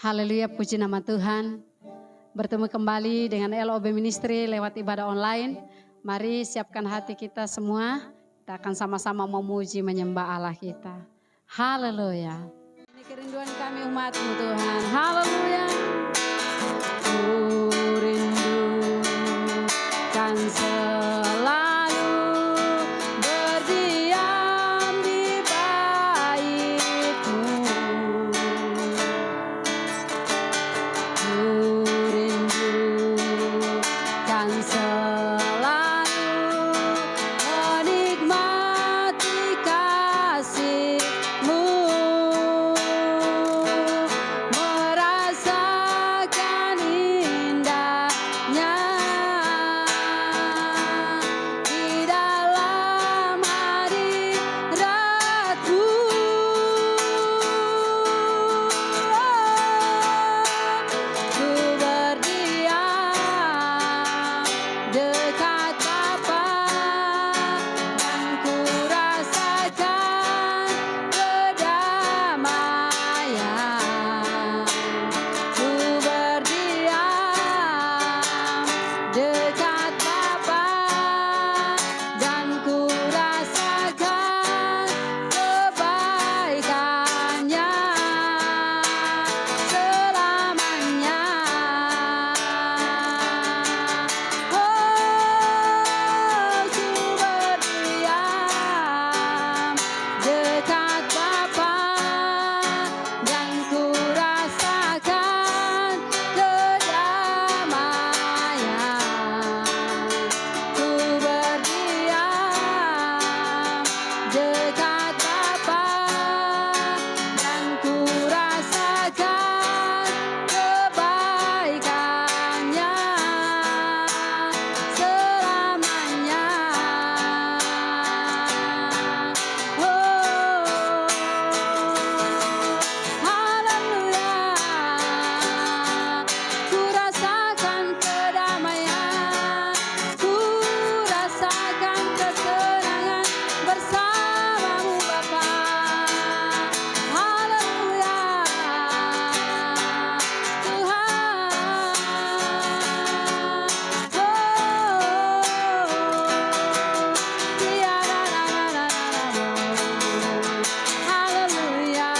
Haleluya, puji nama Tuhan. Bertemu kembali dengan LOB Ministry lewat ibadah online. Mari siapkan hati kita semua. Kita akan sama-sama memuji menyembah Allah kita. Haleluya. Ini kerinduan kami umat-Mu Tuhan. Haleluya. Ku rindukan selalu berdiam di bait-Mu. Ku rindukan selalu menikmati kasih-Mu, merasakan indahnya di dalam hadirat-Mu. Ku berdiam dekat Bapa dan ku rasakan kedamaian. Ku berdiam dekat Bapa dan ku rasakan kebaikannya selamanya. Oh, ku berdiam dekat Bapa dan ku rasakan kedamaian. Ku berdiam dekat Bapa dan ku rasakan kebaikannya selamanya. Oh, haleluya. Ku rasakan kedamaian, ku rasakan ketenangan bersama-Mu Bapa. Haleluya, Tuhan. Haleluya,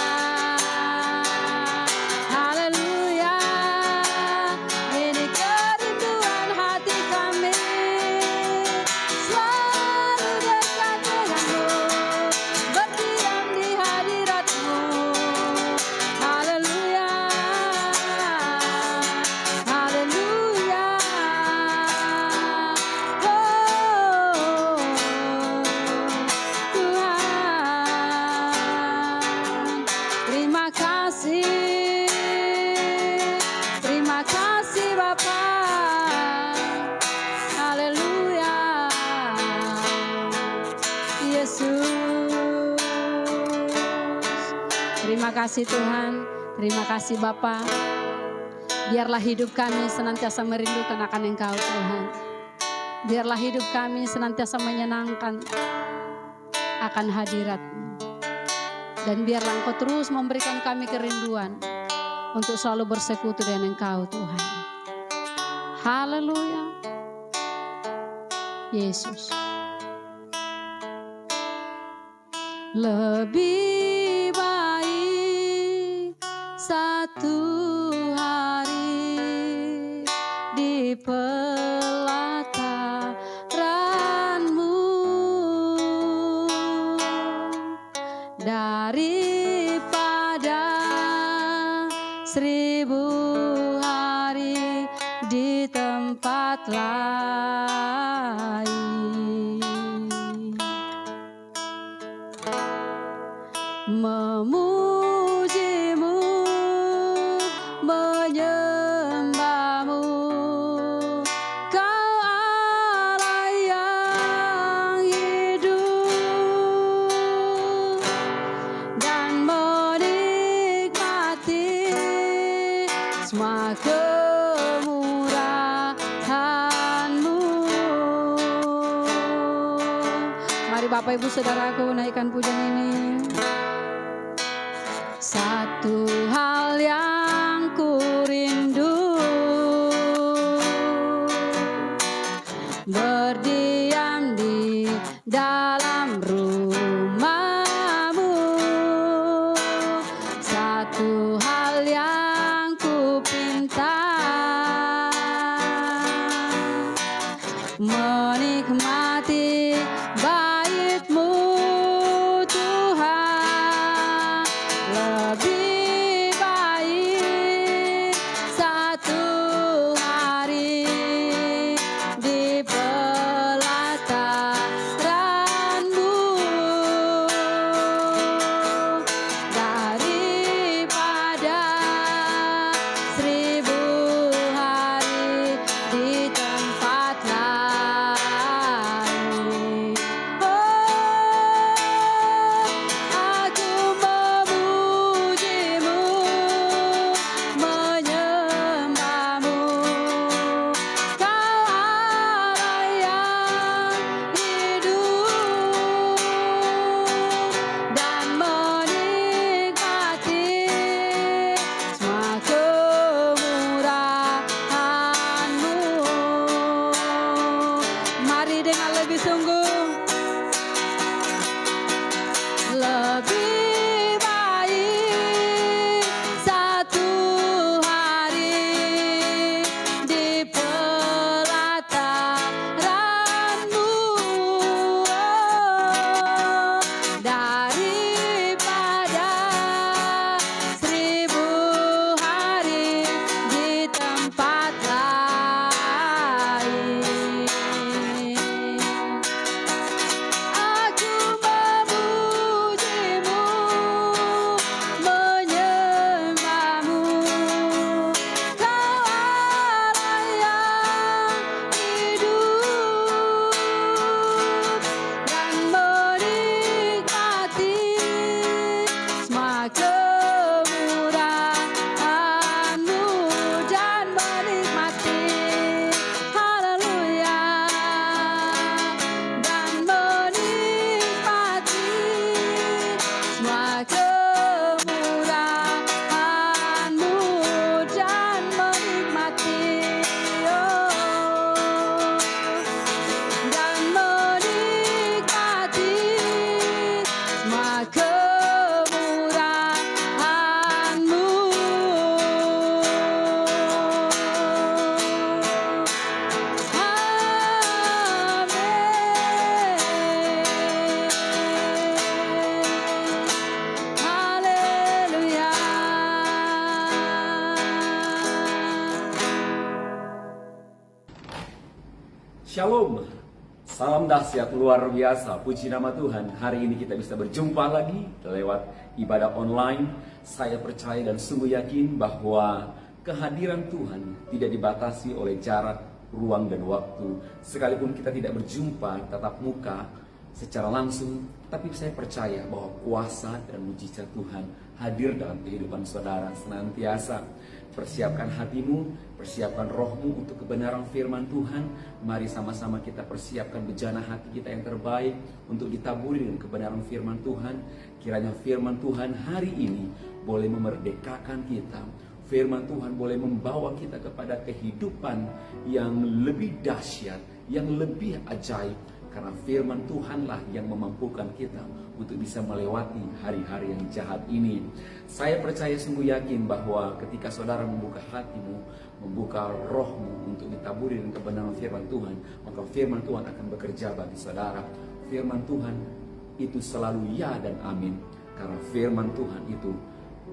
haleluya. Ini kerinduan hati kami, selalu dekat dengan-Mu, berdiam di hadirat-Mu. Haleluya, haleluya. Oh, Tuhan, terima kasih, terima kasih Bapa. Haleluya, Yesus. Terima kasih Tuhan, terima kasih Bapa. Biarlah hidup kami senantiasa merindukan akan Engkau Tuhan. Biarlah hidup kami senantiasa menyenangkan akan hadirat-Mu. Dan biarlah Engkau terus memberikan kami kerinduan untuk selalu bersekutu dengan Engkau Tuhan. Haleluya, Yesus. Lebih baik satu hari di pelataran-Mu daripada 1000 hari di tempat lain. Memuji-Mu, menyembah-Mu, Kau Allah yang hidup, dan menikmati semua kemurahan-Mu. Mari Bapak Ibu Saudaraku naikkan pujian ini. Satu hal yang dalam rumahmu. Satu hal yang ku pinta, menikmati bait-Mu Tuhan. Lebih baik satu hari di pelataran-Mu daripada 1000 hari di tempat lain. Oh, aku memuji-Mu, menyembah-Mu. Kau Allah yang hidup dan menikmati semua kemurahan-Mu. Mari dengan lebih sungguh. Lebih baik satu hari di pelataran-Mu daripada 1000 hari di tempat lain. Aku memuji-Mu, menyembah-Mu. Kau Allah yang hidup dan menikmati semua kemurahan-Mu dan menikmati, haleluya, dan menikmati semua kemurahan-Mu dan menikmati, dan menikmati semua kemurahan-Mu. Amin. Haleluya. Shalom, salam dahsyat luar biasa, puji nama Tuhan. Hari ini kita bisa berjumpa lagi lewat ibadah online. Saya percaya dan sungguh yakin bahwa kehadiran Tuhan tidak dibatasi oleh jarak, ruang, dan waktu. Sekalipun kita tidak berjumpa tatap muka secara langsung, tapi saya percaya bahwa kuasa dan mujizat Tuhan hadir dalam kehidupan saudara senantiasa. Persiapkan hatimu, persiapkan rohmu untuk kebenaran firman Tuhan. Mari sama-sama kita persiapkan bejana hati kita yang terbaik untuk ditaburi dengan kebenaran firman Tuhan. Kiranya firman Tuhan hari ini boleh memerdekakan kita. Firman Tuhan boleh membawa kita kepada kehidupan yang lebih dahsyat, yang lebih ajaib. Karena firman Tuhanlah yang memampukan kita untuk bisa melewati hari-hari yang jahat ini. Saya percaya sungguh yakin bahwa ketika saudara membuka hatimu, membuka rohmu untuk ditaburi dengan kebenaran firman Tuhan, maka firman Tuhan akan bekerja bagi saudara. Firman Tuhan itu selalu ya dan amin. Karena firman Tuhan itu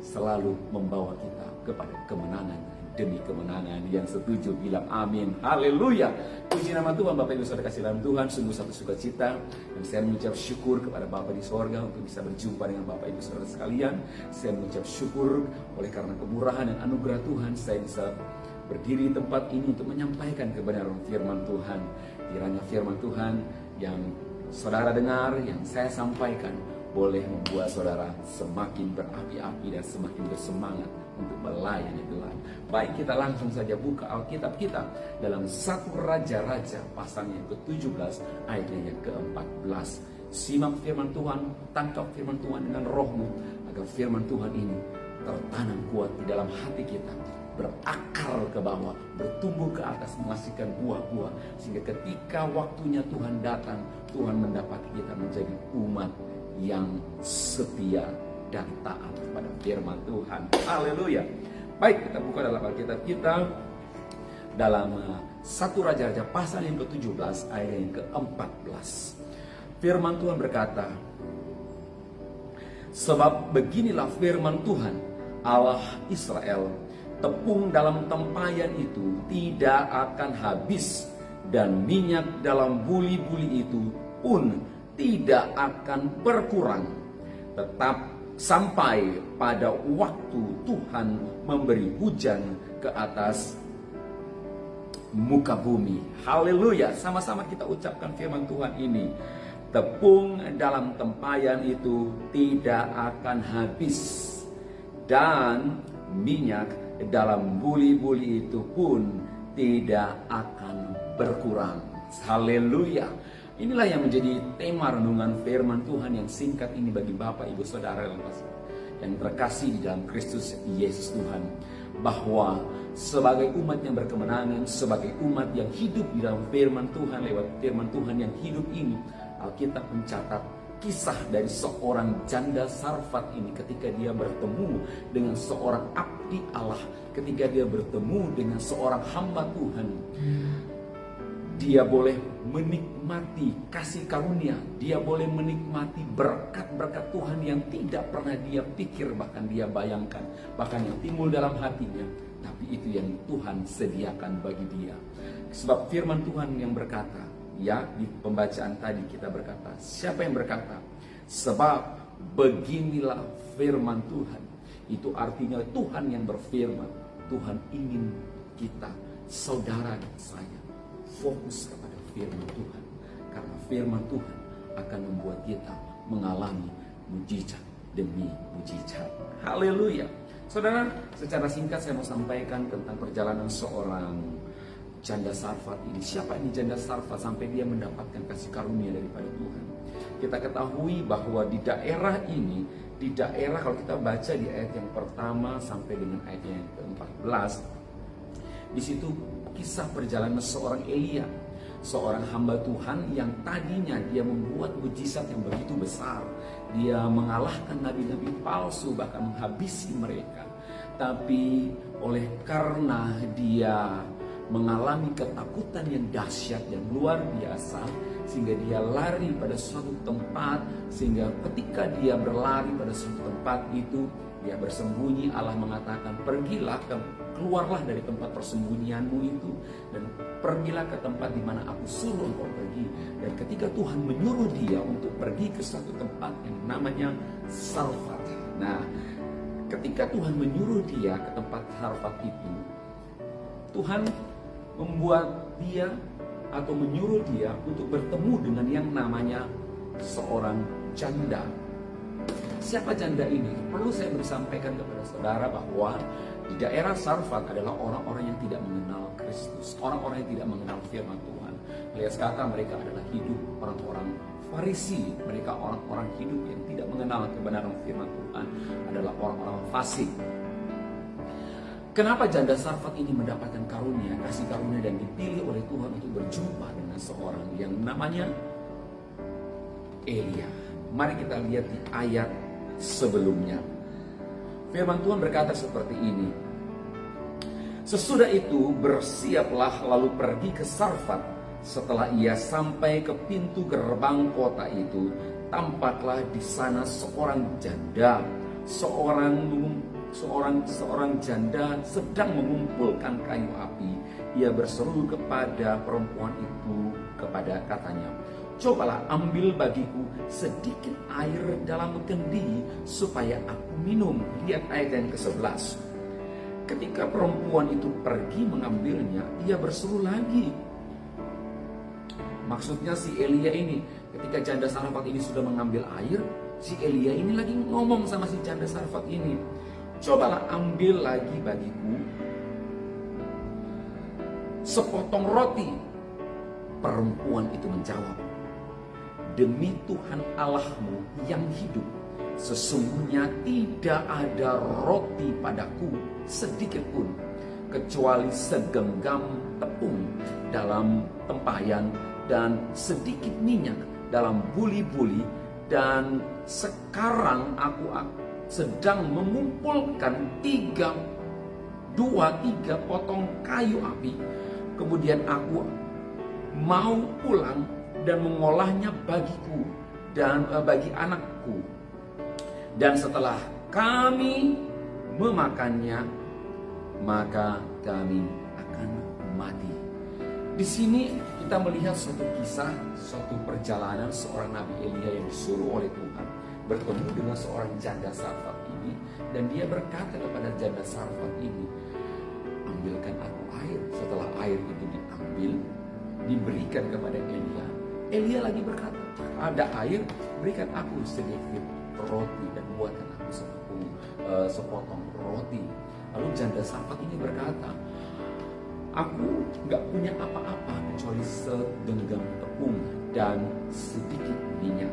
selalu membawa kita kepada kemenangan demi kemenangan. Yang setuju bilang amin. Haleluya. Puji nama Tuhan. Bapak Ibu Saudara kasih dalam Tuhan, sungguh satu sukacita dan saya mengucap syukur kepada Bapa di sorga untuk bisa berjumpa dengan Bapak Ibu Saudara sekalian. Saya mengucap syukur oleh karena kemurahan dan anugerah Tuhan saya bisa berdiri di tempat ini untuk menyampaikan kebenaran firman Tuhan. Kiranya firman Tuhan yang saudara dengar, yang saya sampaikan boleh membuat saudara semakin berapi-api dan semakin bersemangat untuk melayani Tuhan. Baik, kita langsung saja buka Alkitab kita dalam 1 Raja-Raja pasal yang ke-17 ayatnya yang ke-14. Simak firman Tuhan, tangkap firman Tuhan dengan rohmu agar firman Tuhan ini tertanam kuat di dalam hati kita berakar ke bawah, bertumbuh ke atas, menghasilkan buah-buah. Sehingga ketika waktunya Tuhan datang, Tuhan mendapati kita menjadi umat yang setia dan taat pada firman Tuhan. Haleluya. Baik, kita buka dalam Alkitab kita dalam 1 Raja-Raja pasal yang ke-17 ayat yang ke-14. Firman Tuhan berkata, sebab beginilah firman Tuhan Allah Israel, tepung dalam tempayan itu tidak akan habis, dan minyak dalam buli-buli itu pun tidak akan berkurang, tetap sampai pada waktu Tuhan memberi hujan ke atas muka bumi. Haleluya. Sama-sama kita ucapkan firman Tuhan ini. Tepung dalam tempayan itu tidak akan habis, dan minyak dalam buli-buli itu pun tidak akan berkurang. Haleluya. Inilah yang menjadi tema renungan firman Tuhan yang singkat ini bagi Bapak, Ibu, Saudara yang terkasih di dalam Kristus Yesus Tuhan. Bahwa sebagai umat yang berkemenangan, sebagai umat yang hidup di dalam firman Tuhan, lewat firman Tuhan yang hidup ini, Alkitab mencatat kisah dari seorang janda Sarfat ini ketika dia bertemu dengan seorang abdi Allah, ketika dia bertemu dengan seorang hamba Tuhan. Dia boleh menikmati kasih karunia, dia boleh menikmati berkat-berkat Tuhan yang tidak pernah dia pikir, bahkan dia bayangkan, bahkan yang timbul dalam hatinya. Tapi itu yang Tuhan sediakan bagi dia. Sebab firman Tuhan yang berkata, ya, di pembacaan tadi kita berkata, siapa yang berkata? Sebab beginilah firman Tuhan. Itu artinya Tuhan yang berfirman. Tuhan ingin kita, saudara dan saya, fokus kepada firman Tuhan. Karena firman Tuhan akan membuat kita mengalami mujizat demi mujizat. Haleluya. Saudara, secara singkat saya mau sampaikan tentang perjalanan seorang janda Sarfat ini. Siapa ini janda Sarfat sampai dia mendapatkan kasih karunia daripada Tuhan? Kita ketahui bahwa di daerah ini, di daerah kalau kita baca di ayat yang pertama sampai dengan ayat yang ke-14, di situ kisah perjalanan seorang Elia, seorang hamba Tuhan yang tadinya dia membuat mujizat yang begitu besar. Dia mengalahkan nabi-nabi palsu, bahkan menghabisi mereka. Tapi oleh karena dia mengalami ketakutan yang dahsyat, yang luar biasa, sehingga dia lari pada suatu tempat. Sehingga ketika dia berlari pada suatu tempat itu, dia bersembunyi. Allah mengatakan, keluarlah dari tempat persembunyianmu itu, dan pergilah ke tempat di mana aku suruh engkau pergi. Dan ketika Tuhan menyuruh dia untuk pergi ke suatu tempat yang namanya Sarfat. Nah, ketika Tuhan menyuruh dia ke tempat Sarfat itu, Tuhan membuat dia atau menyuruh dia untuk bertemu dengan yang namanya seorang janda. Siapa janda ini? Perlu saya sampaikan kepada saudara bahwa di daerah Sarfat adalah orang-orang yang tidak mengenal Kristus, orang-orang yang tidak mengenal firman Tuhan. Alias kata, mereka adalah hidup orang-orang Farisi, mereka orang-orang hidup yang tidak mengenal kebenaran firman Tuhan, adalah orang-orang fasik. Kenapa janda Sarfat ini mendapatkan karunia, kasih karunia, dan dipilih oleh Tuhan untuk berjumpa dengan seorang yang namanya Elia? Mari kita lihat di ayat sebelumnya. Firman Tuhan berkata seperti ini. Sesudah itu bersiaplah lalu pergi ke Sarfat. Setelah ia sampai ke pintu gerbang kota itu, tampaklah di sana seorang janda, seorang janda sedang mengumpulkan kayu api. Ia berseru kepada perempuan itu, katanya, cobalah ambil bagiku sedikit air dalam kendi supaya aku minum. Lihat ayat yang ke-11. Ketika perempuan itu pergi mengambilnya, ia berseru lagi. Maksudnya si Elia ini, ketika janda Sarfat ini sudah mengambil air, si Elia ini lagi ngomong sama si janda Sarfat ini, cobalah ambil lagi bagiku sepotong roti. Perempuan itu menjawab, demi Tuhan Allahmu yang hidup, sesungguhnya tidak ada roti padaku sedikit pun, kecuali segenggam tepung dalam tempayan dan sedikit minyak dalam buli-buli. Dan sekarang aku sedang mengumpulkan 3 potong kayu api. Kemudian aku mau pulang dan mengolahnya bagiku dan bagi anakku. Dan setelah kami memakannya, maka kami akan mati. Di sini kita melihat suatu kisah, suatu perjalanan seorang Nabi Elia yang disuruh oleh Tuhan bertemu dengan seorang janda Sarfat ini, dan dia berkata kepada janda Sarfat ini, ambilkan aku air. Setelah air itu diambil, diberikan kepada Elia. Elia lagi berkata, ada air, berikan aku sedikit roti dan buatkan aku sepotong roti. Lalu janda Sarfat ini berkata, aku gak punya apa-apa kecuali segenggam tepung dan sedikit minyak.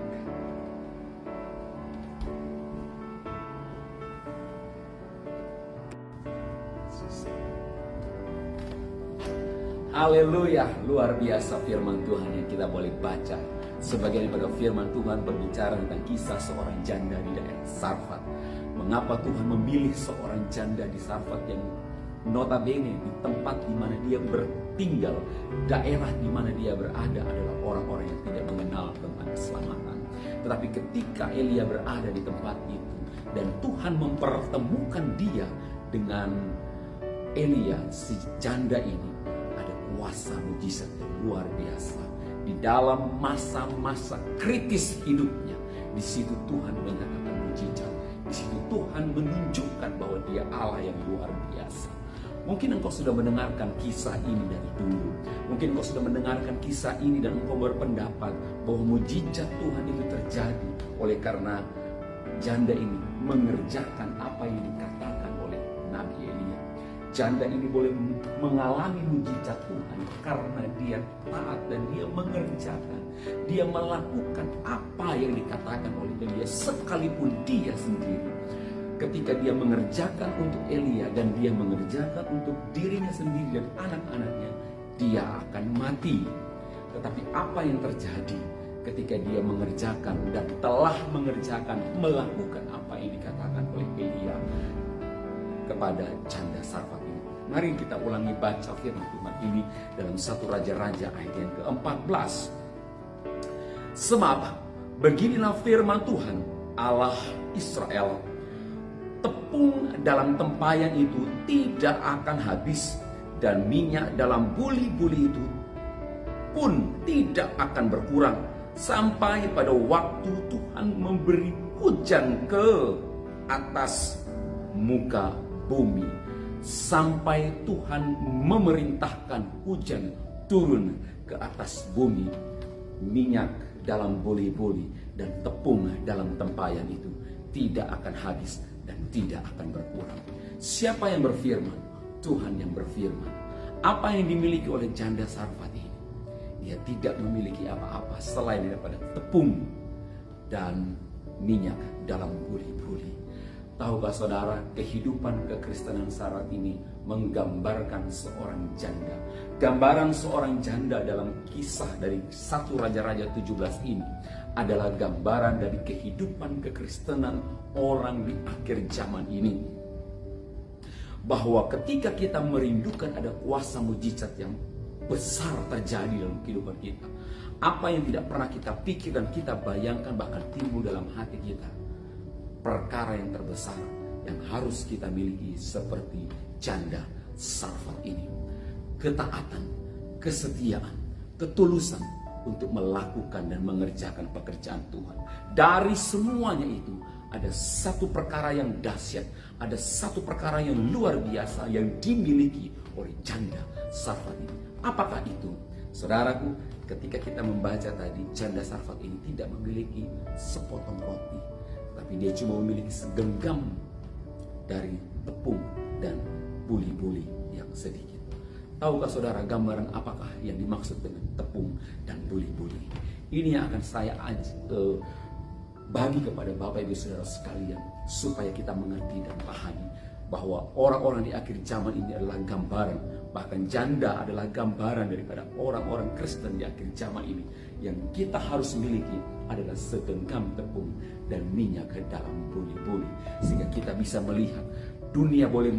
Haleluya, luar biasa firman Tuhan yang kita boleh baca. Sebagian daripada firman Tuhan berbicara tentang kisah seorang janda di daerah Sarfat. Mengapa Tuhan memilih seorang janda di Sarfat yang notabene di tempat di mana dia bertinggal, daerah di mana dia berada adalah orang-orang yang tidak mengenal tentang keselamatan. Tetapi ketika Elia berada di tempat itu dan Tuhan mempertemukan dia dengan Elia, si janda ini, ada kuasa mujizat yang luar biasa di dalam masa-masa kritis hidupnya. Di situ Tuhan menyatakan mujizat. Di situ Tuhan menunjukkan bahwa dia Allah yang luar biasa. Mungkin engkau sudah mendengarkan kisah ini dari dulu. Mungkin engkau sudah mendengarkan kisah ini dan engkau berpendapat bahwa mujizat Tuhan itu terjadi oleh karena janda ini mengerjakan apa yang dikatakan oleh Nabi Elia. Janda ini boleh mengalami mujizat Tuhan karena dia taat dan dia mengerjakan. Dia melakukan apa yang dikatakan oleh Elia sekalipun dia sendiri. Ketika dia mengerjakan untuk Elia dan dia mengerjakan untuk dirinya sendiri dan anak-anaknya, dia akan mati. Tetapi apa yang terjadi ketika dia mengerjakan dan telah mengerjakan, melakukan apa yang dikatakan oleh Elia kepada janda Sarfat ini? Mari kita ulangi baca firman Tuhan ini dalam 1 Raja-Raja ayat yang ke-14. Sebab beginilah firman Tuhan Allah Israel, tepung dalam tempayan itu tidak akan habis, dan minyak dalam buli-buli itu pun tidak akan berkurang, sampai pada waktu Tuhan memberi hujan ke atas muka bumi, sampai Tuhan memerintahkan hujan turun ke atas bumi. Minyak dalam buli-buli dan tepung dalam tempayan itu tidak akan habis dan tidak akan berkurang. Siapa yang berfirman? Tuhan yang berfirman. Apa yang dimiliki oleh janda Sarfat ini? Dia tidak memiliki apa-apa selain daripada tepung dan minyak dalam buli-buli. Tahukah saudara, kehidupan kekristenan Sarfat ini menggambarkan seorang janda. Gambaran seorang janda dalam kisah dari 1 Raja-Raja 17 ini adalah gambaran dari kehidupan kekristenan orang di akhir zaman ini. Bahwa ketika kita merindukan ada kuasa mujizat yang besar terjadi dalam kehidupan kita, apa yang tidak pernah kita pikir dan kita bayangkan bahkan timbul dalam hati kita, perkara yang terbesar yang harus kita miliki seperti janda Sarfat ini. Ketaatan, kesetiaan, ketulusan untuk melakukan dan mengerjakan pekerjaan Tuhan. Dari semuanya itu ada satu perkara yang dahsyat, ada satu perkara yang luar biasa yang dimiliki oleh janda Sarfat ini. Apakah itu? Saudaraku, ketika kita membaca tadi, janda Sarfat ini tidak memiliki sepotong roti, tapi dia cuma memiliki segenggam dari tepung dan buli-buli yang sedikit. Tahukah saudara gambaran apakah yang dimaksud dengan tepung dan buli-buli? Ini yang akan saya bagi kepada Bapak Ibu Saudara sekalian supaya kita mengerti dan pahami bahwa orang-orang di akhir zaman ini adalah gambaran, bahkan janda adalah gambaran daripada orang-orang Kristen di akhir zaman ini. Yang kita harus miliki adalah segenggam tepung dan minyak ke dalam buli-buli, sehingga kita bisa melihat dunia boleh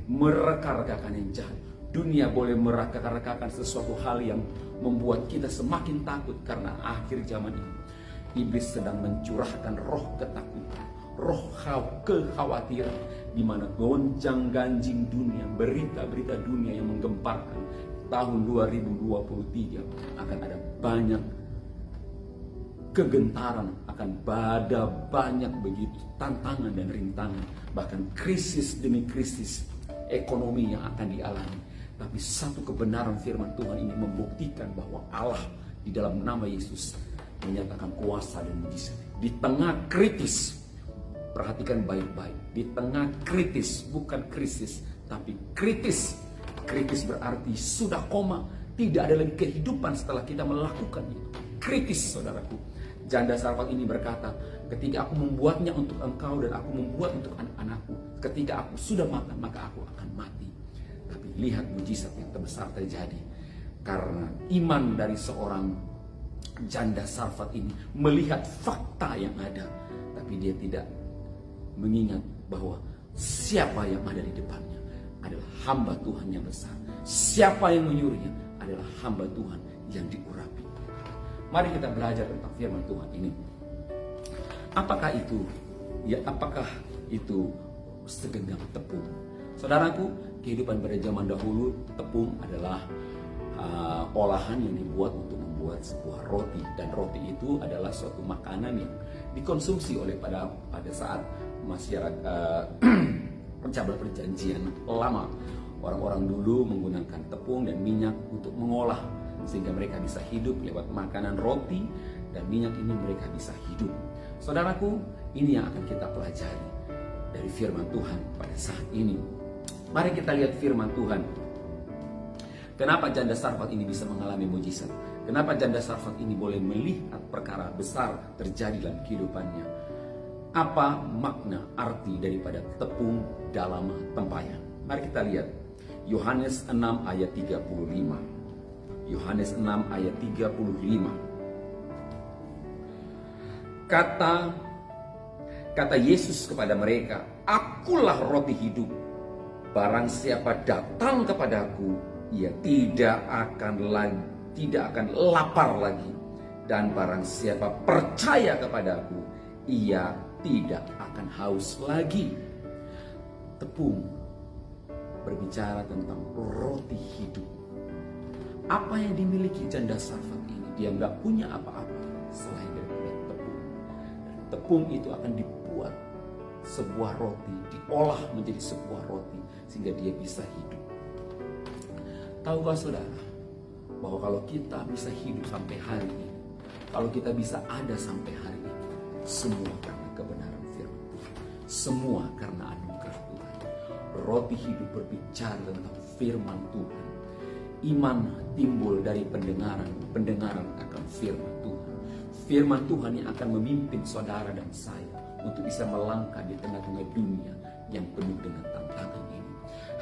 mereka-rekakan yang jahat, dunia boleh mereka-rekakan sesuatu hal yang membuat kita semakin takut, karena akhir zaman ini iblis sedang mencurahkan roh ketakutan, roh kekhawatiran, di mana gonjang-ganjing dunia, berita-berita dunia yang menggemparkan tahun 2023 akan ada banyak kegentaran, akan ada banyak begitu tantangan dan rintangan, bahkan krisis demi krisis ekonomi yang akan dialami. Tapi satu kebenaran firman Tuhan ini membuktikan bahwa Allah di dalam nama Yesus menyatakan kuasa dan mujizat. Di tengah kritis, perhatikan baik-baik, di tengah kritis, bukan krisis, tapi kritis. Kritis berarti sudah koma, tidak ada lagi kehidupan setelah kita melakukan itu. Kritis, saudaraku. Janda Sarfat ini berkata, ketika aku membuatnya untuk engkau dan aku membuat untuk anak-anakku, ketika aku sudah makan maka aku akan mati. Tapi lihat mujizat yang terbesar terjadi, karena iman dari seorang janda Sarfat ini melihat fakta yang ada, tapi dia tidak mengingat bahwa siapa yang ada di depannya adalah hamba Tuhan yang besar. Siapa yang menyuruhnya adalah hamba Tuhan yang diurapi. Mari kita belajar tentang firman Tuhan ini. Apakah itu? Ya, apakah itu segenggam tepung? Saudaraku, kehidupan pada zaman dahulu, tepung adalah olahan yang dibuat untuk membuat sebuah roti, dan roti itu adalah suatu makanan yang dikonsumsi oleh pada saat masyarakat pencabar perjanjian lama. Orang-orang dulu menggunakan tepung dan minyak untuk mengolah, sehingga mereka bisa hidup lewat makanan roti dan minyak ini mereka bisa hidup. Saudaraku, ini yang akan kita pelajari dari firman Tuhan pada saat ini. Mari kita lihat firman Tuhan. Kenapa janda Sarfat ini bisa mengalami mujizat? Kenapa janda Sarfat ini boleh melihat perkara besar terjadi dalam kehidupannya? Apa makna arti daripada tepung dalam tempayan? Mari kita lihat Yohanes 6 ayat 35. Yohanes 6 ayat 35. Kata Yesus kepada mereka, "Akulah roti hidup. Barang siapa datang kepadaku, ia tidak akan lapar lagi. Dan barang siapa percaya kepadaku, ia tidak akan haus lagi." Tepung berbicara tentang roti hidup. Apa yang dimiliki janda Sarfat ini? Dia nggak punya apa-apa selain daripada tepung. Dan tepung itu akan dibuat sebuah roti, diolah menjadi sebuah roti sehingga dia bisa hidup. Tahukah saudara bahwa kalau kita bisa hidup sampai hari ini, kalau kita bisa ada sampai hari ini, semua karena kebenaran firman Tuhan, semua karena anugerah Tuhan. Roti hidup berbicara tentang firman Tuhan. Iman timbul dari pendengaran akan firman Tuhan. Firman Tuhan yang akan memimpin saudara dan saya untuk bisa melangkah di tengah-tengah dunia yang penuh dengan tantangan ini.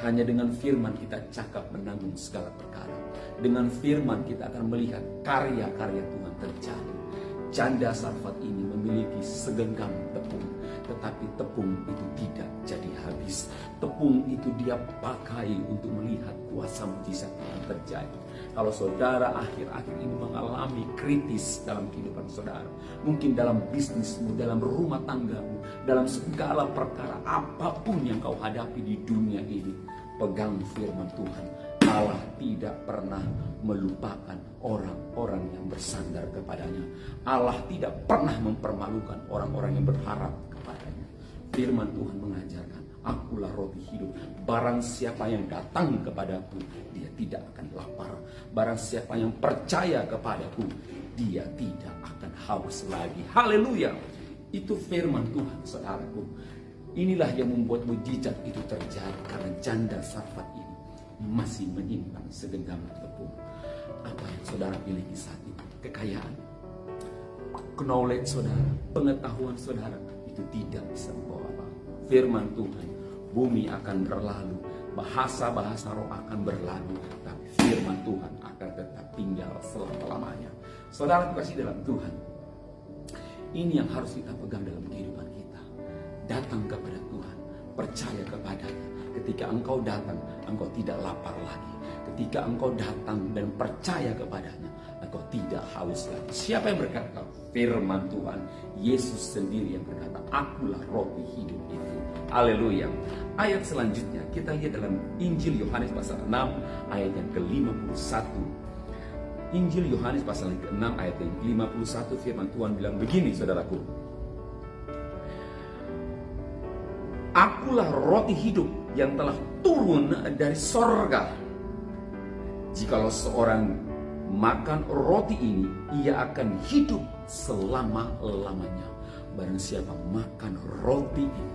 Hanya dengan firman kita cakap menanggung segala perkara. Dengan firman kita akan melihat karya-karya Tuhan terjadi. Janda Sarfat ini memiliki segenggam tepung, tetapi tepung itu tidak jadi habis. Tepung itu dia pakai untuk melihat kuasa mujizat yang terjadi. Kalau saudara akhir-akhir ini mengalami kritis dalam kehidupan saudara, mungkin dalam bisnismu, dalam rumah tanggamu, dalam segala perkara apapun yang kau hadapi di dunia ini, pegang firman Tuhan. Allah tidak pernah melupakan orang-orang yang bersandar kepadanya. Allah tidak pernah mempermalukan orang-orang yang berharap kepadanya. Firman Tuhan mengajarkan, "Akulah roti hidup. Barang siapa yang datang kepadaku, dia tidak akan lapar. Barang siapa yang percaya kepadaku, dia tidak akan haus lagi." Haleluya. Itu firman Tuhan, saudaraku. Inilah yang membuat mujizat itu terjadi, karena janda Sarfat ini masih menyimpan segenggam tepung. Apa yang saudara miliki saat ini? Kekayaan, knowledge saudara, pengetahuan saudara, itu tidak bisa membawa apa. firman Tuhan, bumi akan berlalu, bahasa-bahasa roh akan berlalu, tapi firman Tuhan akan tetap tinggal selama-lamanya. Saudara kasih dalam Tuhan, ini yang harus kita pegang dalam kehidupan kita. Datang kepada Tuhan, percaya kepadanya. Ketika engkau datang, engkau tidak lapar lagi. Ketika engkau datang dan percaya kepadanya, engkau tidak haus lagi. Siapa yang berkata? Firman Tuhan, Yesus sendiri yang berkata, akulah roti hidup itu. Haleluya. Ayat selanjutnya kita lihat dalam Injil Yohanes pasal 6 ayat yang ke-51. Injil Yohanes pasal yang ke-6 ayat yang ke-51, firman Tuhan bilang begini, saudaraku. Akulah roti hidup yang telah turun dari sorga. Jikalau seorang makan roti ini, ia akan hidup selama-lamanya. Barang siapa makan roti ini,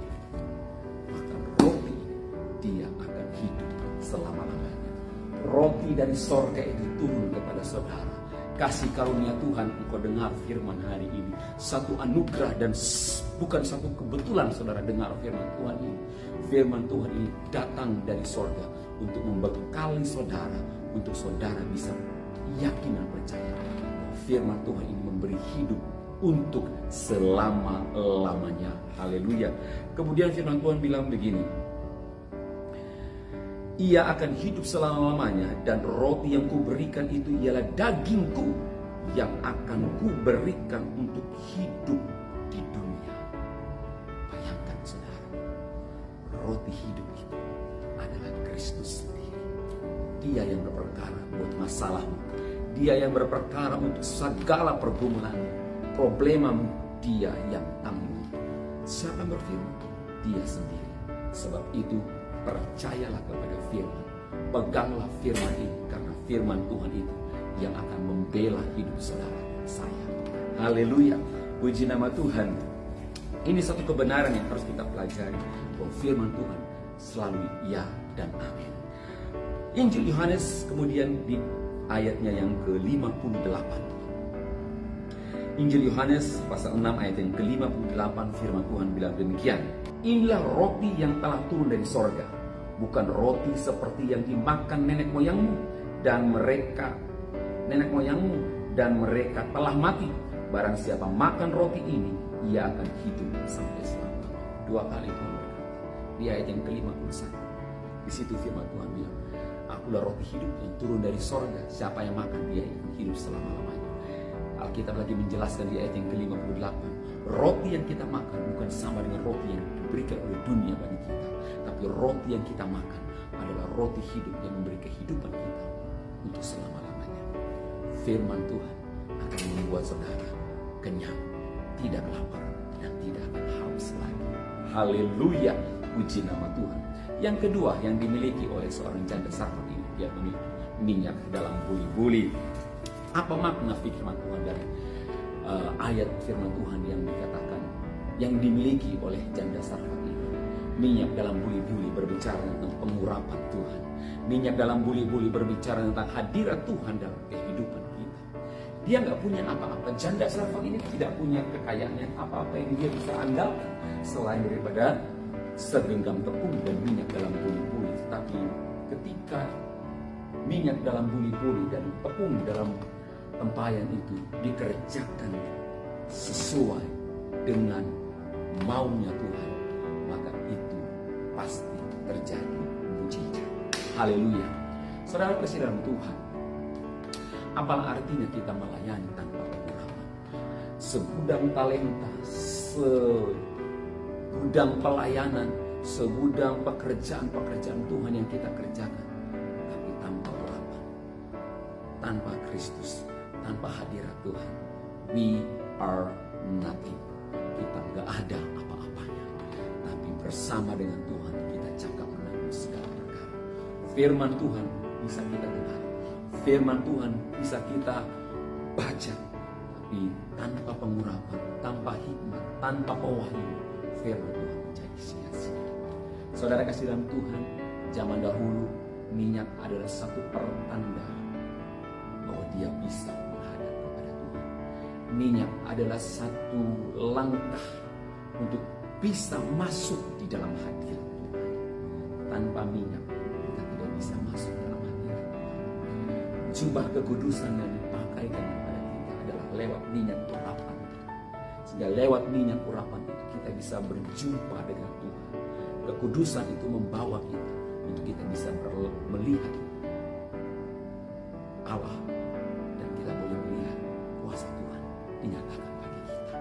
dia akan hidup selama-lamanya. Roti dari sorga itu turun kepada saudara. Kasih karunia Tuhan, engkau dengar firman hari ini. Satu anugerah dan bukan satu kebetulan saudara dengar firman Tuhan ini. Firman Tuhan ini datang dari sorga untuk membekali saudara, untuk saudara bisa yakin dan percaya bahwa firman Tuhan ini memberi hidup untuk selama-lamanya. Haleluya. Kemudian firman Tuhan bilang begini, ia akan hidup selama-lamanya, dan roti yang kuberikan itu ialah dagingku yang akan kuberikan untuk hidup di dunia. Bayangkan saudara, roti hidup itu adalah Kristus sendiri. Dia yang berperkara buat masalahmu. Dia yang berperkara untuk segala pergumulanmu, problemamu. Dia yang tanggung. Siapa yang berfirman? Dia sendiri. Sebab itu percayalah kepada firman. Peganglah firman ini, karena firman Tuhan itu yang akan membela hidup saudara saya. Haleluya. Puji nama Tuhan. Ini satu kebenaran yang harus kita pelajari, bahwa firman Tuhan selalu ya dan amin. Injil Yohanes kemudian di ayatnya yang ke-58. Injil Yohanes pasal 6 ayat yang ke-58, firman Tuhan bilang demikian. Inilah roti yang telah turun dari sorga, bukan roti seperti yang dimakan nenek moyangmu dan mereka telah mati. Barang siapa makan roti ini, ia akan hidup sampai selama-lamanya. Dua kali Tuhan berkata di ayat yang ke-51. Di situ firman Tuhan bilang, akulah roti hidup yang turun dari sorga. Siapa yang makan, dia akan hidup selama-lamanya. Alkitab lagi menjelaskan di ayat yang ke-58, roti yang kita makan bukan sama dengan roti yang diberikan oleh dunia bagi kita, tapi roti yang kita makan adalah roti hidup yang memberi kehidupan kita untuk selama-lamanya. Firman Tuhan akan membuat saudara kenyang, tidak lapar, dan tidak akan haus lagi. Haleluya, puji nama Tuhan. Yang kedua yang dimiliki oleh seorang janda Sarfat ini, dia memiliki minyak dalam buli-buli. Apa makna firman Tuhan dari ayat firman Tuhan yang dikatakan, yang dimiliki oleh janda Sarfat ini? Minyak dalam buli-buli berbicara tentang pengurapan Tuhan. Minyak dalam buli-buli berbicara tentang hadirat Tuhan dalam kehidupan kita. Dia nggak punya apa-apa. Janda Sarfat ini tidak punya kekayaan yang apa-apa yang dia bisa andalkan selain daripada segenggam tepung dan minyak dalam buli-buli. Tapi ketika minyak dalam buli-buli dan tepung dalam tempayan itu dikerjakan sesuai dengan maunya Tuhan, maka itu pasti terjadi mujizat. Haleluya. Saudara kasih dalam Tuhan, apalah artinya kita melayani tanpa pengurapan? Segudang talenta, segudang pelayanan, segudang pekerjaan Tuhan yang kita kerjakan, tapi tanpa urapan, tanpa Kristus, tanpa hadirat Tuhan, we are nothing. Kita nggak ada apa-apanya. Tapi bersama dengan Tuhan kita cakap menanggung segala perkara. Firman Tuhan bisa kita dengar, firman Tuhan bisa kita baca, tapi tanpa pengurapan, tanpa hikmat, tanpa pewahyuan, firman Tuhan menjadi sia-sia. Saudara kasih dalam Tuhan, zaman dahulu minyak adalah satu pertanda bahwa dia bisa menghadap kepada Tuhan. Minyak adalah satu langkah untuk bisa masuk di dalam hadirat Tuhan. Tanpa minyak kita tidak bisa masuk dalam hadirat Tuhan. Jubah kekudusan yang dipakaikan kepada kita adalah lewat minyak urapan. Sehingga lewat minyak urapan itu kita bisa berjumpa dengan Tuhan. Kekudusan itu membawa kita untuk kita bisa melihat Allah, dan kita boleh melihat kuasa Tuhan dinyatakan bagi kita.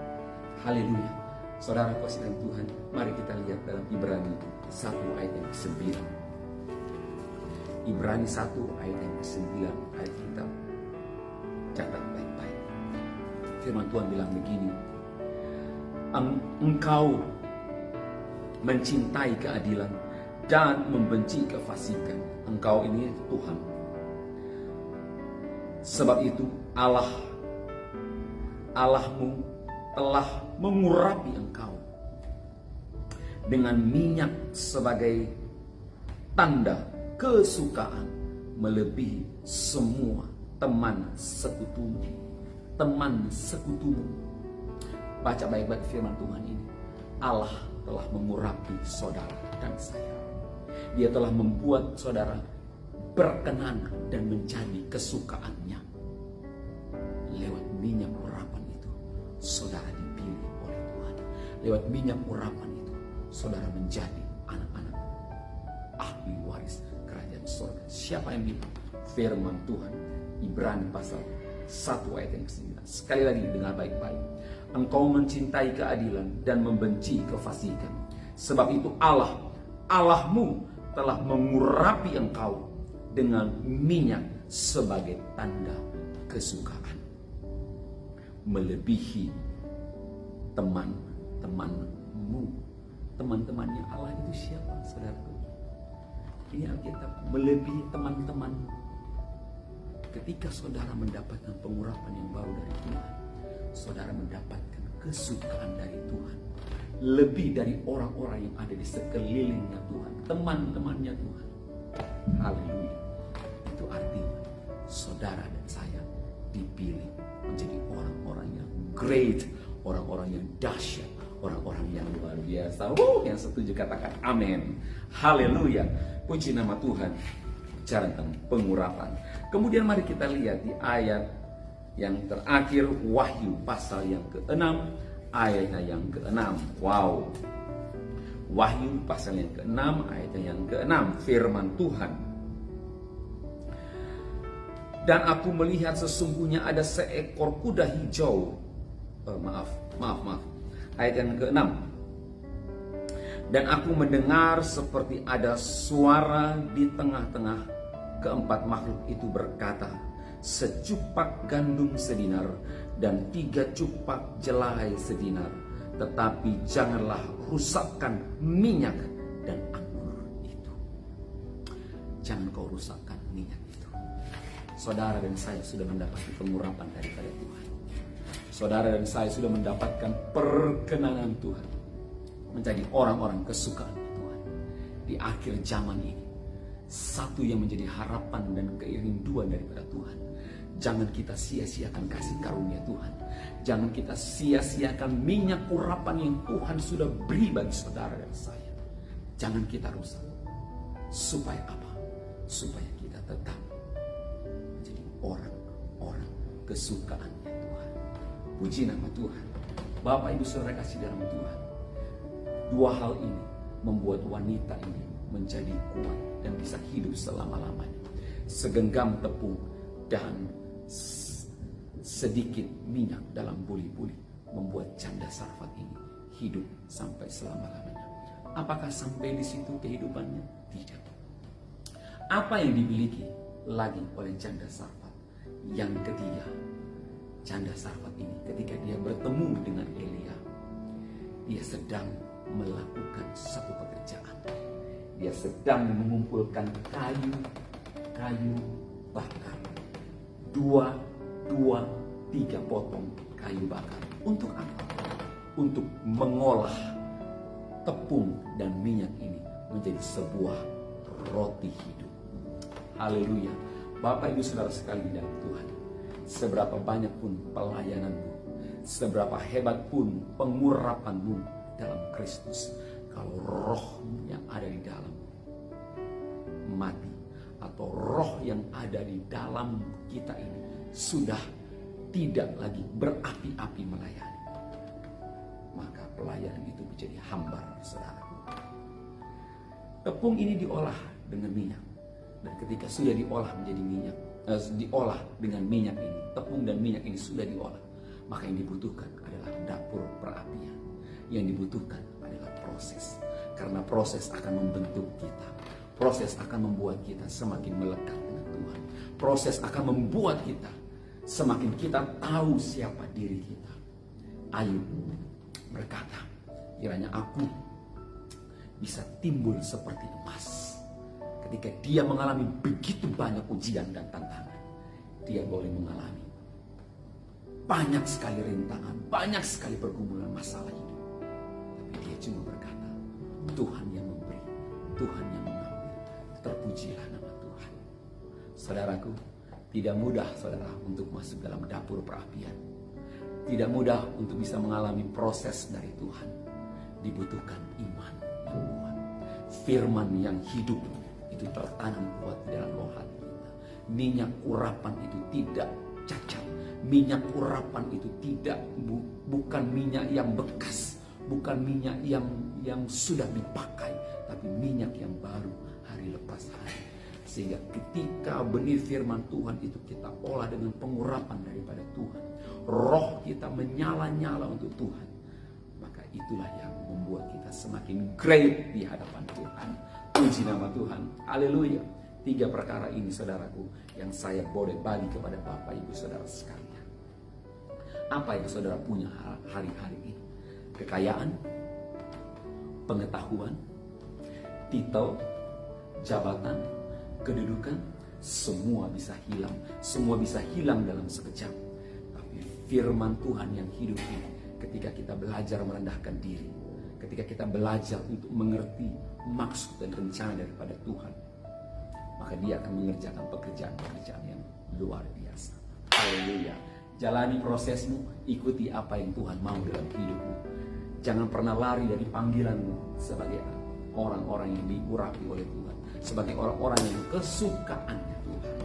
Haleluya. Saudara kasihan Tuhan, mari kita lihat dalam Ibrani 1 ayat yang ke-9. Ibrani 1 ayat yang ke-9, ayat kita catat baik-baik. Firman Tuhan bilang begini, engkau mencintai keadilan dan membenci kefasikan. Engkau ini Tuhan. Sebab itu Allahmu telah mengurapi engkau dengan minyak sebagai tanda kesukaan melebihi semua teman sekutumu. Teman sekutumu. Baca baik-baik firman Tuhan ini. Allah telah mengurapi saudara dan saya. Dia telah membuat saudara berkenan dan menjadi kesukaannya. Lewat minyak urapan itu, saudara dipilih oleh Tuhan. Lewat minyak urapan itu, saudara menjadi anak-anak ahli waris kerajaan surga. Siapa yang bilang? Firman Tuhan, Ibrani pasal 1 ayat yang ke-9. Sekali lagi dengar baik-baik. Engkau mencintai keadilan dan membenci kefasikan. Sebab itu Allahmu telah mengurapi engkau dengan minyak sebagai tanda kesukaan. Melebihi teman-temanmu. Teman-temannya Allah itu siapa, saudaraku? Ini Alkitab, melebihi teman-temanmu. Ketika saudara mendapatkan pengurapan yang baru dari Tuhan, saudara mendapatkan kesukaan dari Tuhan. Lebih dari orang-orang yang ada di sekelilingnya Tuhan, teman-temannya Tuhan. Haleluya. Itu artinya saudara dan saya dipilih menjadi orang-orang yang great, orang-orang yang dahsyat, orang-orang yang luar biasa. Yang setuju katakan amin. Haleluya. Puji nama Tuhan. Bicara tentang pengurapan. Kemudian mari kita lihat di ayat yang terakhir, Wahyu pasal yang ke-6, ayatnya yang ke-6. Wow. Wahyu pasal yang ke-6, ayatnya yang ke-6. Firman Tuhan. Dan aku melihat sesungguhnya ada seekor kuda hijau. Maaf. Ayat yang ke-6. Dan aku mendengar seperti ada suara di tengah-tengah keempat makhluk itu berkata, secupak gandum sedinar dan 3 cupak jelai sedinar, tetapi janganlah rusakkan minyak dan anggur itu. Jangan kau rusakkan minyak itu. Saudara dan saya sudah mendapatkan pengurapan daripada Tuhan. Saudara dan saya sudah mendapatkan perkenanan Tuhan, menjadi orang-orang kesukaan Tuhan. Di akhir zaman ini, satu yang menjadi harapan dan kerinduan daripada Tuhan, jangan kita sia-siakan kasih karunia Tuhan. Jangan kita sia-siakan minyak urapan yang Tuhan sudah beri bagi saudara dan saya. Jangan kita rusak. Supaya apa? Supaya kita tetap menjadi orang-orang kesukaannya Tuhan. Puji nama Tuhan. Bapak Ibu Saudara kasih dalam Tuhan, 2 hal ini membuat wanita ini menjadi kuat dan bisa hidup selama-lamanya. Segenggam tepung dan sedikit minyak dalam buli-buli membuat janda Sarfat ini hidup sampai selama-lamanya. Apakah sampai di situ kehidupannya? Tidak. Apa yang dimiliki lagi oleh janda Sarfat? Yang ketiga, janda Sarfat ini ketika dia bertemu dengan Elia, dia sedang melakukan satu pekerjaan. Dia sedang mengumpulkan kayu bakar. 3 potong kayu bakar. Untuk apa? Untuk mengolah tepung dan minyak ini menjadi sebuah roti hidup. Haleluya. Bapak Ibu Saudara sekali dalam Tuhan, seberapa banyak pun pelayananmu, seberapa hebat pun pengurapanmu, dalam Kristus. Kalau roh yang ada di dalam mati, atau roh yang ada di dalam kita ini sudah tidak lagi berapi-api melayani, maka pelayanan itu menjadi hambar, saudaraku. Tepung ini diolah dengan minyak, dan ketika sudah diolah menjadi minyak, diolah dengan minyak ini, tepung dan minyak ini sudah diolah, maka yang dibutuhkan adalah dapur perapian. Yang dibutuhkan adalah proses, karena proses akan membentuk kita. Proses akan membuat kita semakin melekat dengan Tuhan. Proses akan membuat kita semakin kita tahu siapa diri kita. Ayub berkata, kiranya aku bisa timbul seperti emas. Ketika dia mengalami begitu banyak ujian dan tantangan, dia boleh mengalami banyak sekali rintangan, banyak sekali pergumulan masalah hidup. Tapi dia cuma berkata, Tuhan yang memberi, Tuhan yang mengambil. Terpujilah nama Tuhan. Saudaraku, tidak mudah saudara untuk masuk dalam dapur perapian. Tidak mudah untuk bisa mengalami proses dari Tuhan. Dibutuhkan iman yang kuat. Firman yang hidup itu tertanam kuat di dalam roh hati kita. Minyak urapan itu tidak cacat. Minyak urapan itu bukan minyak yang bekas, bukan minyak yang sudah dipakai, tapi minyak yang baru hari lepas hari. Sehingga ketika benih firman Tuhan itu kita olah dengan pengurapan daripada Tuhan, roh kita menyala-nyala untuk Tuhan, maka itulah yang membuat kita semakin great di hadapan Tuhan. Puji nama Tuhan. Haleluya. 3 perkara ini saudaraku yang saya boleh bagi kepada Bapak Ibu Saudara sekalian. Apa yang saudara punya hari-hari ini? Kekayaan, pengetahuan, titel, jabatan, kedudukan, semua bisa hilang. Semua bisa hilang dalam sekejap. Tapi firman Tuhan yang hidup ini, ketika kita belajar merendahkan diri, ketika kita belajar untuk mengerti maksud dan rencana daripada Tuhan, maka dia akan mengerjakan pekerjaan-pekerjaan yang luar biasa. Haleluya. Jalani prosesmu, ikuti apa yang Tuhan mau dalam hidupmu. Jangan pernah lari dari panggilanmu sebagai orang-orang yang diurapi oleh Tuhan, sebagai orang-orang yang kesukaannya Tuhan.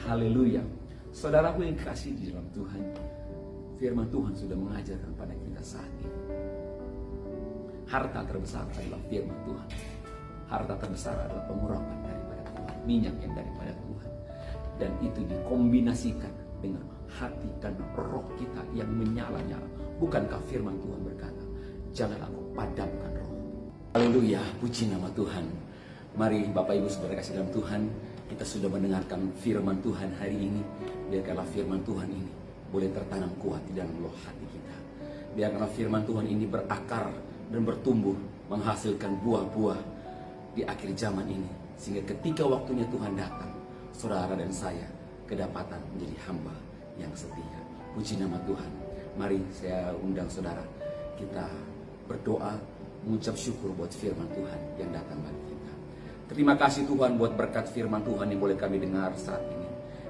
Haleluya. Saudaraku yang kasih di dalam Tuhan, firman Tuhan sudah mengajarkan pada kita saat ini. Harta terbesar adalah firman Tuhan. Harta terbesar adalah pengurapan daripada Tuhan, minyak yang daripada Tuhan. Dan itu dikombinasikan dengan hati dan roh kita yang menyala-nyala. Bukankah firman Tuhan berkata, jangan aku padamkan roh. Haleluya, puji nama Tuhan. Mari Bapak Ibu Saudara kasih dalam Tuhan, kita sudah mendengarkan firman Tuhan hari ini. Biarkanlah firman Tuhan ini boleh tertanam kuat di dalam roh hati kita. Biarkanlah firman Tuhan ini berakar dan bertumbuh, menghasilkan buah-buah di akhir zaman ini. Sehingga ketika waktunya Tuhan datang, saudara dan saya kedapatan menjadi hamba yang setia. Puji nama Tuhan. Mari saya undang saudara, kita berdoa, mengucap syukur buat firman Tuhan yang datang bagi kita. Terima kasih Tuhan buat berkat firman Tuhan yang boleh kami dengar saat ini.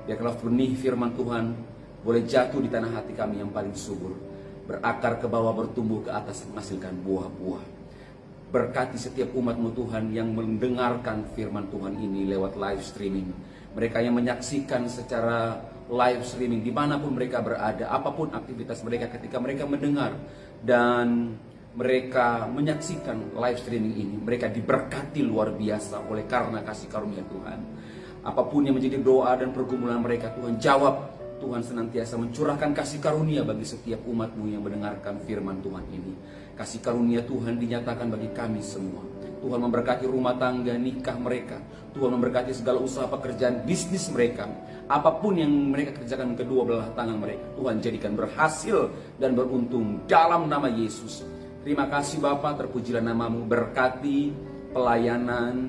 Biarkanlah benih firman Tuhan boleh jatuh di tanah hati kami yang paling subur, berakar ke bawah, bertumbuh ke atas, menghasilkan buah-buah. Berkati setiap umat-Mu Tuhan yang mendengarkan firman Tuhan ini lewat live streaming. Mereka yang menyaksikan secara live streaming dimanapun mereka berada, apapun aktivitas mereka ketika mereka mendengar dan mereka menyaksikan live streaming ini, mereka diberkati luar biasa oleh karena kasih karunia Tuhan. Apapun yang menjadi doa dan pergumulan mereka, Tuhan jawab. Tuhan senantiasa mencurahkan kasih karunia bagi setiap umat-Mu yang mendengarkan firman Tuhan ini. Kasih karunia Tuhan dinyatakan bagi kami semua. Tuhan memberkati rumah tangga, nikah mereka. Tuhan memberkati segala usaha pekerjaan, bisnis mereka. Apapun yang mereka kerjakan kedua belah tangan mereka, Tuhan jadikan berhasil dan beruntung dalam nama Yesus. Terima kasih Bapa, terpujilah nama-Mu. Berkati pelayanan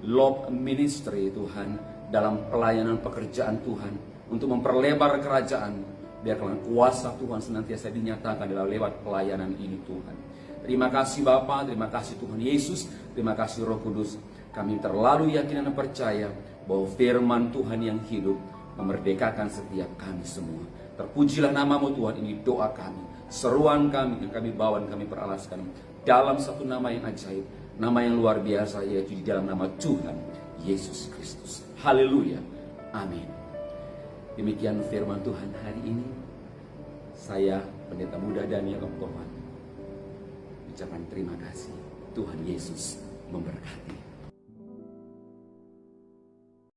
Love Ministry Tuhan, dalam pelayanan pekerjaan Tuhan, untuk memperlebar kerajaan. Biarlah kuasa Tuhan senantiasa dinyatakan dalam lewat pelayanan ini Tuhan. Terima kasih Bapa, terima kasih Tuhan Yesus, terima kasih Roh Kudus. Kami terlalu yakin dan percaya bahwa firman Tuhan yang hidup memerdekakan setiap kami semua. Terpujilah nama-Mu Tuhan, ini doa kami. seruan kami yang kami bawa dan kami peralaskan dalam satu nama yang ajaib, nama yang luar biasa, yaitu di dalam nama Tuhan Yesus Kristus. Haleluya. Amin. Demikian firman Tuhan hari ini. Saya Pendeta Muda Daniel Oktohan ucapkan terima kasih. Tuhan Yesus memberkati.